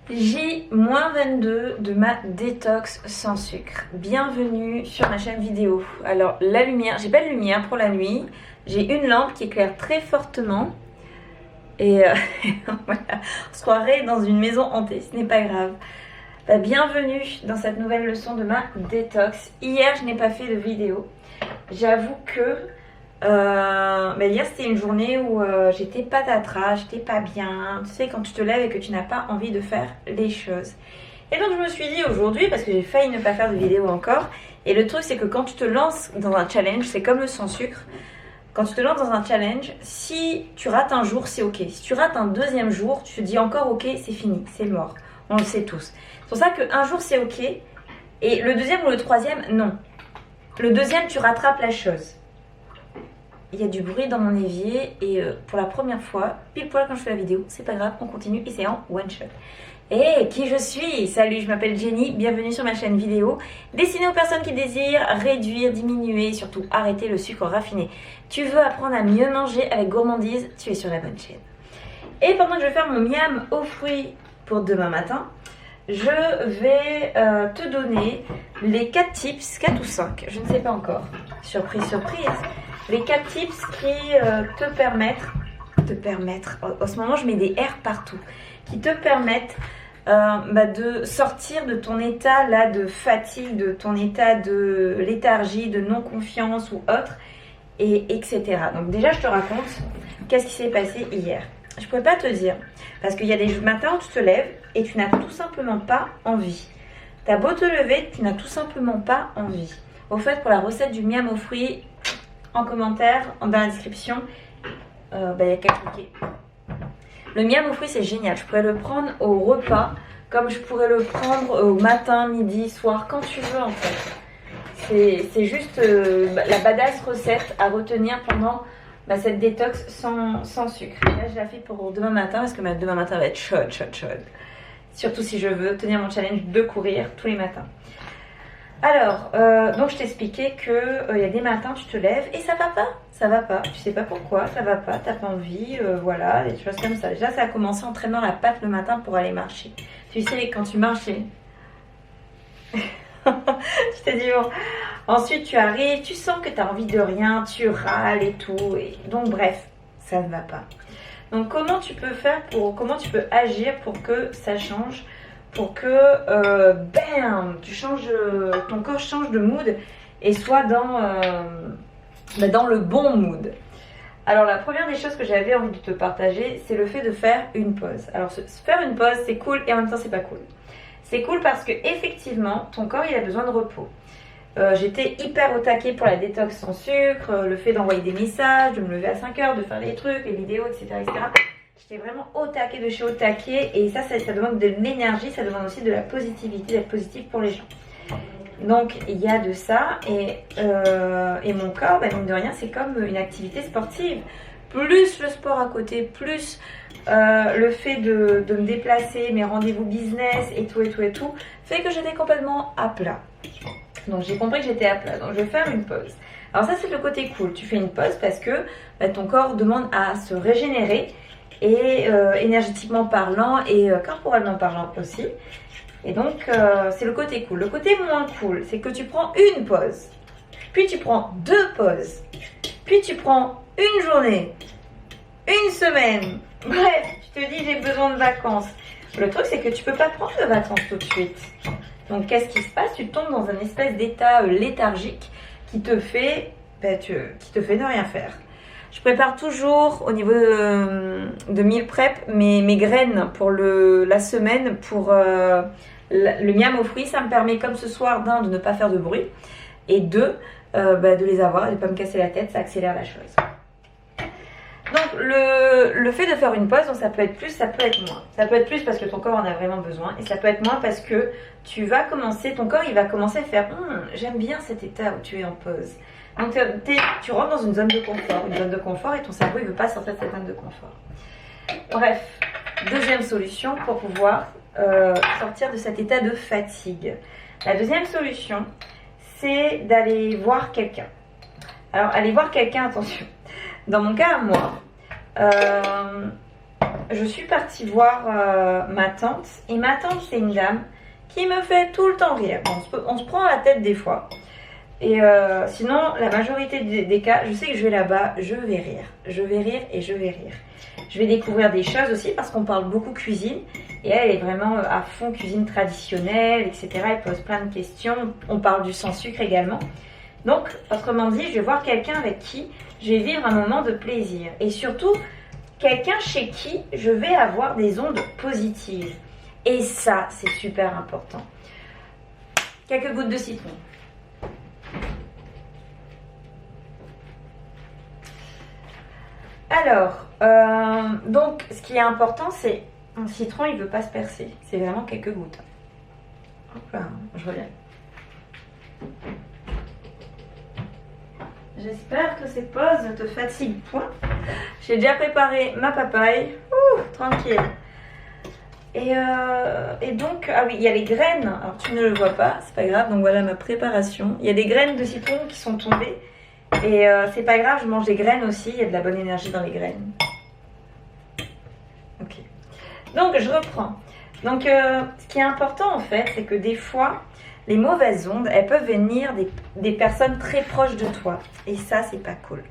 J-22 de ma détox sans sucre. Bienvenue sur ma chaîne vidéo. Alors la lumière, j'ai pas de lumière pour la nuit. J'ai une lampe qui éclaire très fortement. Et voilà, on se croirait dans une maison hantée, ce n'est pas grave. Bienvenue dans cette nouvelle leçon de ma détox. Hier je n'ai pas fait de vidéo. J'avoue que hier c'était une journée où j'étais patatras, j'étais pas bien. Tu sais quand tu te lèves et que tu n'as pas envie de faire les choses. Et donc je me suis dit aujourd'hui, parce que j'ai failli ne pas faire de vidéo encore. Et le truc c'est que quand tu te lances dans un challenge, c'est comme le sans sucre. Quand tu te lances dans un challenge, si tu rates un jour, c'est ok. Si tu rates un deuxième jour, tu te dis encore ok, c'est fini, c'est mort. On le sait tous. C'est pour ça qu'un jour c'est ok. Et le deuxième ou le troisième, non. Le deuxième, tu rattrapes la chose. Il y a du bruit dans mon évier et pour la première fois, pile poil quand je fais la vidéo, c'est pas grave, on continue et c'est en one shot. Et qui je suis? Salut, je m'appelle Jenny, bienvenue sur ma chaîne vidéo destinée aux personnes qui désirent réduire, diminuer et surtout arrêter le sucre raffiné. Tu veux apprendre à mieux manger avec gourmandise, tu es sur la bonne chaîne. Et pendant que je vais faire mon miam aux fruits pour demain matin, je vais te donner les 4 tips, 4 ou 5, je ne sais pas encore, surprise, surprise, les 4 tips qui te permettent, en ce moment je mets des R partout, qui te permettent de sortir de ton état là de fatigue, de ton état de léthargie, de non-confiance ou autre, et etc. Donc déjà je te raconte qu'est-ce qui s'est passé hier. Je ne pourrais pas te dire, parce qu'il y a des matins où tu te lèves et tu n'as tout simplement pas envie. T'as beau te lever, tu n'as tout simplement pas envie. Au fait, pour la recette du miam aux fruits, en commentaire, dans la description, il y a qu'à cliquer. Le miam aux fruits, c'est génial. Je pourrais le prendre au repas, comme je pourrais le prendre au matin, midi, soir, quand tu veux en fait. C'est juste la badass recette à retenir pendant cette détox sans sucre. Et là, je la fais pour demain matin parce que demain matin va être chaude. Surtout si je veux tenir mon challenge de courir tous les matins. Alors, donc je t'expliquais que y a des matins, tu te lèves et ça va pas. Tu sais pas pourquoi, ça va pas, t'as pas envie, voilà, des choses comme ça. Déjà, ça a commencé en traînant la patte le matin pour aller marcher. Tu sais, quand tu marchais, je t'ai dit bon. Ensuite, tu arrives, tu sens que tu as envie de rien, tu râles et tout. Et donc, bref, ça ne va pas. Donc, comment tu peux agir pour que ça change, pour que, ton corps change de mood et soit dans le bon mood. Alors, la première des choses que j'avais envie de te partager, c'est le fait de faire une pause. Alors, faire une pause, c'est cool et en même temps, c'est pas cool. C'est cool parce que effectivement, ton corps, il a besoin de repos. J'étais hyper au taquet pour la détox sans sucre, le fait d'envoyer des messages, de me lever à 5 heures, de faire les trucs, les vidéos, etc. J'étais vraiment au taquet de chez au taquet et ça demande de l'énergie, ça demande aussi de la positivité, d'être positif pour les gens. Donc il y a de ça et mon corps, mine de rien, c'est comme une activité sportive. Plus le sport à côté, plus le fait de me déplacer, mes rendez-vous business et tout, fait que j'étais complètement à plat. Donc j'ai compris que j'étais à plat, donc je vais faire une pause. Alors ça c'est le côté cool, tu fais une pause parce que ton corps demande à se régénérer et énergétiquement parlant et corporellement parlant aussi. Et donc c'est le côté cool. Le côté moins cool, c'est que tu prends une pause, puis tu prends 2 pauses, puis tu prends une journée, une semaine. Bref, tu te dis j'ai besoin de vacances. Le truc c'est que tu peux pas prendre de vacances tout de suite. Donc qu'est-ce qui se passe? Tu tombes dans un espèce d'état léthargique qui te fait ne rien faire. Je prépare toujours au niveau de meal prep mes graines pour la semaine pour le miam aux fruits. Ça me permet comme ce soir d'un de ne pas faire de bruit et deux de les avoir, de ne pas me casser la tête, ça accélère la chose. Donc le fait de faire une pause, donc ça peut être plus, ça peut être moins. Ça peut être plus parce que ton corps en a vraiment besoin et ça peut être moins parce que ton corps il va commencer à faire j'aime bien cet état où tu es en pause. Donc tu rentres dans une zone de confort et ton cerveau il veut pas sortir de cette zone de confort. Bref, deuxième solution pour pouvoir sortir de cet état de fatigue. La deuxième solution, c'est d'aller voir quelqu'un. Alors aller voir quelqu'un, attention. Dans mon cas, moi, je suis partie voir ma tante. Et ma tante, c'est une dame qui me fait tout le temps rire. On se prend la tête des fois. Et sinon, la majorité des cas, je sais que je vais là-bas, je vais rire. Je vais rire et je vais rire. Je vais découvrir des choses aussi parce qu'on parle beaucoup cuisine. Et elle est vraiment à fond cuisine traditionnelle, etc. Elle pose plein de questions. On parle du sans sucre également. Donc, autrement dit, je vais voir quelqu'un avec qui je vais vivre un moment de plaisir. Et surtout, quelqu'un chez qui je vais avoir des ondes positives. Et ça, c'est super important. Quelques gouttes de citron. Alors, donc, ce qui est important, c'est un citron, il ne veut pas se percer. C'est vraiment quelques gouttes. Hop là, je reviens. J'espère que ces pauses ne te fatiguent point. J'ai déjà préparé ma papaye. Ouh, tranquille. Et donc, ah oui, il y a les graines. Alors, tu ne le vois pas, c'est pas grave. Donc, voilà ma préparation. Il y a des graines de citron qui sont tombées. Et c'est pas grave, je mange des graines aussi. Il y a de la bonne énergie dans les graines. Ok. Donc, je reprends. Donc, ce qui est important, en fait, c'est que des fois, les mauvaises ondes, elles peuvent venir des personnes très proches de toi. Et ça, c'est pas cool.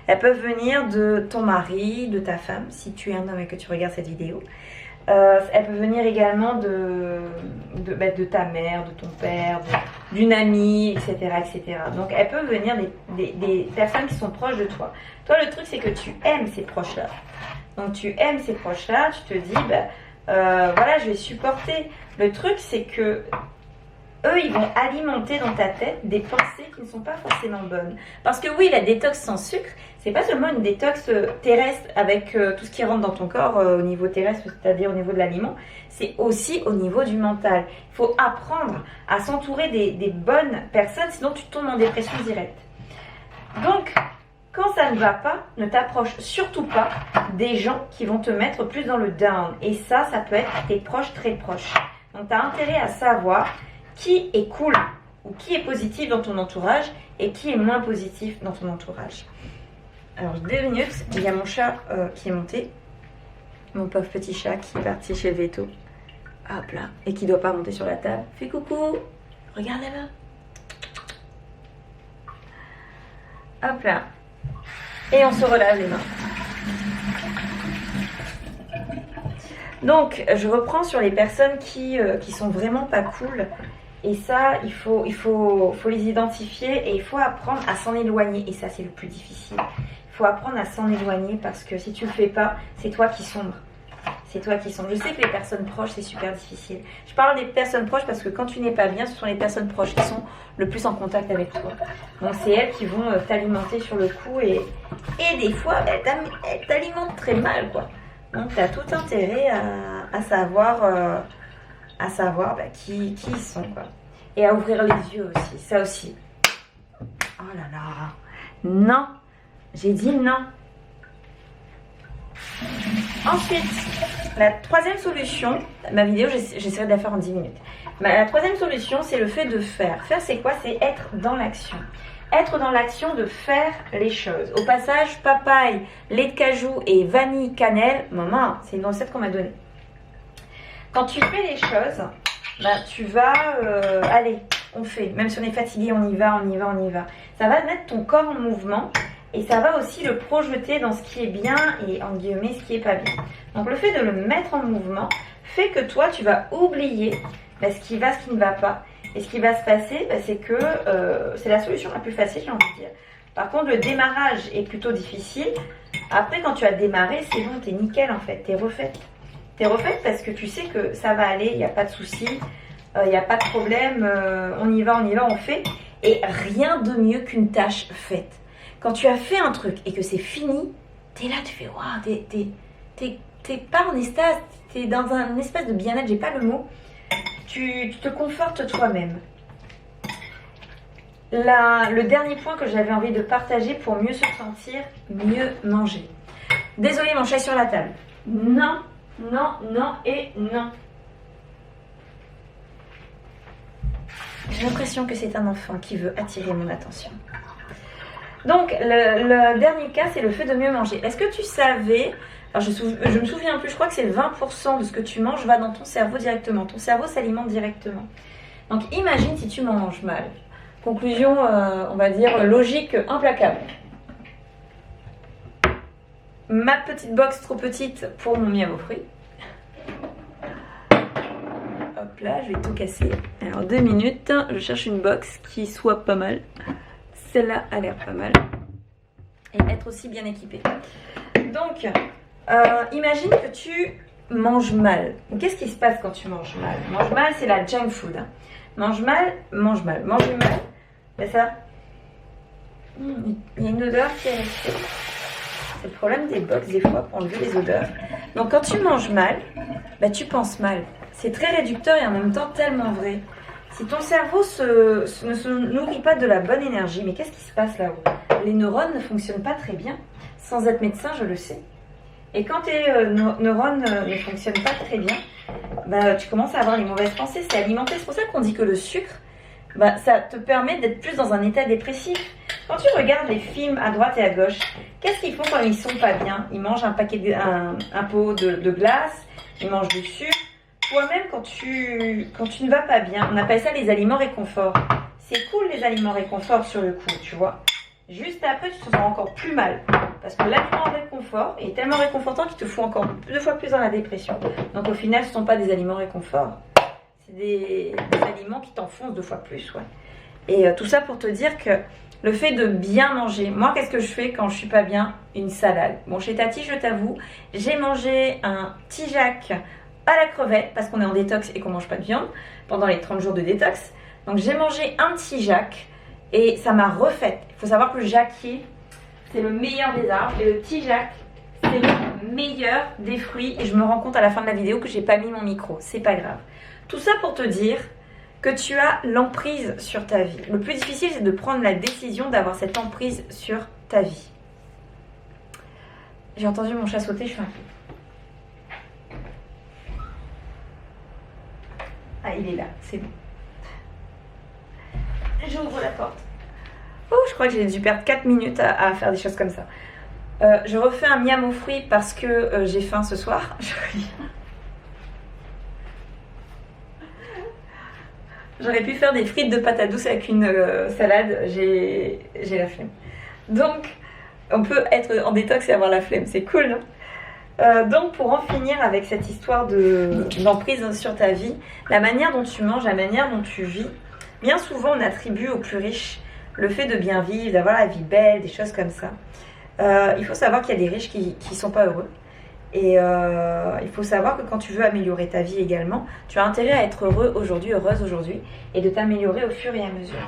Elles peuvent venir de ton mari, de ta femme, si tu es un homme et que tu regardes cette vidéo. Elles peuvent venir également de ta mère, de ton père, d'une amie, etc., etc. Donc, elles peuvent venir des personnes qui sont proches de toi. Toi, le truc, c'est que tu aimes ces proches-là. Donc, tu aimes ces proches-là, tu te dis, voilà, je vais supporter. Le truc, c'est que eux, ils vont alimenter dans ta tête des pensées qui ne sont pas forcément bonnes. Parce que oui, la détox sans sucre, c'est pas seulement une détox terrestre avec tout ce qui rentre dans ton corps au niveau terrestre, c'est-à-dire au niveau de l'aliment, c'est aussi au niveau du mental. Il faut apprendre à s'entourer des bonnes personnes, sinon tu tombes en dépression directe. Donc, quand ça ne va pas, ne t'approche surtout pas des gens qui vont te mettre plus dans le down. Et ça peut être tes proches très proches. Donc, tu as intérêt à savoir qui est cool ou qui est positif dans ton entourage et qui est moins positif dans ton entourage. Alors, 2 minutes, il y a mon chat qui est monté. Mon pauvre petit chat qui est parti chez le veto. Hop là. Et qui ne doit pas monter sur la table. Fais coucou. Regarde là-bas. Hop là. Et on se relave les mains. Donc, je reprends sur les personnes qui sont vraiment pas cool. Et ça, il faut les identifier et il faut apprendre à s'en éloigner. Et ça, c'est le plus difficile. Il faut apprendre à s'en éloigner parce que si tu le fais pas, c'est toi qui sombres. C'est toi qui sombres. Je sais que les personnes proches, c'est super difficile. Je parle des personnes proches parce que quand tu n'es pas bien, ce sont les personnes proches qui sont le plus en contact avec toi. Donc, c'est elles qui vont t'alimenter sur le coup et des fois, elles t'alimentent très mal, quoi. Donc, tu as tout intérêt à savoir qui ils sont, quoi. Et à ouvrir les yeux aussi, ça aussi. Oh là là. Non. J'ai dit non. Ensuite, la troisième solution, ma vidéo, j'essaierai de la faire en 10 minutes. La troisième solution, c'est le fait de faire. Faire, c'est quoi? C'est être dans l'action. Être dans l'action de faire les choses. Au passage, papaye, lait de cajou et vanille cannelle, maman, c'est une recette qu'on m'a donnée. Quand tu fais les choses, tu vas, allez, on fait. Même si on est fatigué, on y va. Ça va mettre ton corps en mouvement et ça va aussi le projeter dans ce qui est bien et, en guillemets, ce qui est pas bien. Donc, le fait de le mettre en mouvement fait que toi, tu vas oublier ce qui ne va pas. Et ce qui va se passer, c'est que c'est la solution la plus facile, j'ai envie de dire. Par contre, le démarrage est plutôt difficile. Après, quand tu as démarré, c'est bon, t'es nickel en fait, t'es refaite. T'es refaite parce que tu sais que ça va aller, il n'y a pas de souci, il n'y a pas de problème, on y va, on fait. Et rien de mieux qu'une tâche faite. Quand tu as fait un truc et que c'est fini, t'es là, tu fais waouh, t'es pas en extase, t'es dans un espèce de bien-être, j'ai pas le mot. Tu te confortes toi-même. Le dernier point que j'avais envie de partager pour mieux se sentir, mieux manger. Désolée, mon chat est sur la table. Non, non, non et non. J'ai l'impression que c'est un enfant qui veut attirer mon attention. Donc, le dernier cas, c'est le fait de mieux manger. Est-ce que tu savais Alors je me souviens plus, je crois que c'est 20% de ce que tu manges va dans ton cerveau directement. Ton cerveau s'alimente directement. Donc imagine si tu manges mal. Conclusion, on va dire, logique implacable. Ma petite box trop petite pour mon miam aux fruits. Hop là, je vais tout casser. Alors 2 minutes, je cherche une box qui soit pas mal. Celle-là a l'air pas mal. Et être aussi bien équipée. Donc, imagine que tu manges mal. Qu'est-ce qui se passe quand tu manges mal? Mange mal, c'est la junk food. Hein. Mange mal. Manger mal. C'est ça. Il y a une odeur qui est restée. C'est le problème des box des fois pour enlever les odeurs. Donc quand tu manges mal, bah, tu penses mal. C'est très réducteur et en même temps tellement vrai. Si ton cerveau ne se nourrit pas de la bonne énergie, mais qu'est-ce qui se passe là-haut? Les neurones ne fonctionnent pas très bien. Sans être médecin, je le sais. Et quand tes neurones ne fonctionnent pas très bien, bah, tu commences à avoir les mauvaises pensées. C'est alimenté. C'est pour ça qu'on dit que le sucre, bah, ça te permet d'être plus dans un état dépressif. Quand tu regardes les films à droite et à gauche, qu'est-ce qu'ils font quand ils sont pas bien? Ils mangent un pot de glace, ils mangent du sucre. Toi-même, quand tu ne vas pas bien, on appelle ça les aliments réconfort. C'est cool les aliments réconfort sur le coup, tu vois. Juste après, tu te sens encore plus mal. Parce que l'aliment réconfort est tellement réconfortant qu'il te fout encore 2 fois plus dans la dépression. Donc au final, ce ne sont pas des aliments réconfort. C'est des aliments qui t'enfoncent 2 fois plus, ouais. Et tout ça pour te dire que le fait de bien manger, moi qu'est-ce que je fais quand je suis pas bien? Une salade. Bon, chez Tati, je t'avoue, j'ai mangé un Tijac à la crevette parce qu'on est en détox et qu'on mange pas de viande pendant les 30 jours de détox. Donc j'ai mangé un Tijac et ça m'a refaite. Il faut savoir que le jacquier, c'est le meilleur des arbres et le Tijac, c'est le meilleur des fruits. Et je me rends compte à la fin de la vidéo que j'ai pas mis mon micro. C'est pas grave. Tout ça pour te dire que tu as l'emprise sur ta vie. Le plus difficile, c'est de prendre la décision d'avoir cette emprise sur ta vie. J'ai entendu mon chat sauter, je suis inquiète. Ah, il est là, c'est bon. J'ouvre la porte. Oh, je crois que j'ai dû perdre 4 minutes à faire des choses comme ça. Je refais un miam aux fruits parce que j'ai faim ce soir. J'aurais pu faire des frites de patates douces avec une salade. J'ai la flemme. Donc, on peut être en détox et avoir la flemme. C'est cool, non? Donc pour en finir avec cette histoire d'emprise sur ta vie, la manière dont tu manges, la manière dont tu vis, bien souvent on attribue aux plus riches le fait de bien vivre, d'avoir la vie belle, des choses comme ça. Il faut savoir qu'il y a des riches qui sont pas heureux. Et il faut savoir que quand tu veux améliorer ta vie également, tu as intérêt à être heureux aujourd'hui, heureuse aujourd'hui, et de t'améliorer au fur et à mesure.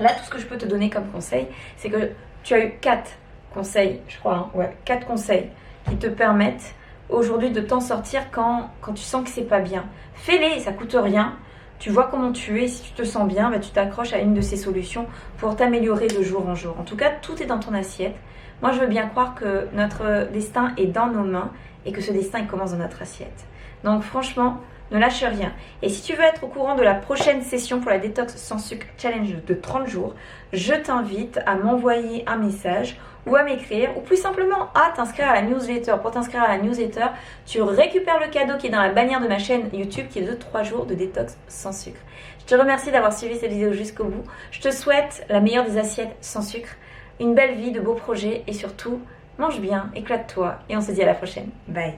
Là, tout ce que je peux te donner comme conseil, c'est que tu as eu 4 conseils, je crois, hein, ouais, 4 conseils qui te permettent aujourd'hui de t'en sortir quand tu sens que c'est pas bien. Fais-les, ça coûte rien. Tu vois comment tu es, si tu te sens bien, bah, tu t'accroches à une de ces solutions pour t'améliorer de jour en jour. En tout cas, tout est dans ton assiette. Moi, je veux bien croire que notre destin est dans nos mains et que ce destin, il commence dans notre assiette. Donc franchement, ne lâche rien. Et si tu veux être au courant de la prochaine session pour la détox sans sucre challenge de 30 jours, je t'invite à m'envoyer un message ou à m'écrire ou plus simplement à t'inscrire à la newsletter. Pour t'inscrire à la newsletter, tu récupères le cadeau qui est dans la bannière de ma chaîne YouTube qui est de 3 jours de détox sans sucre. Je te remercie d'avoir suivi cette vidéo jusqu'au bout. Je te souhaite la meilleure des assiettes sans sucre, une belle vie, de beaux projets et surtout, mange bien, éclate-toi et on se dit à la prochaine. Bye.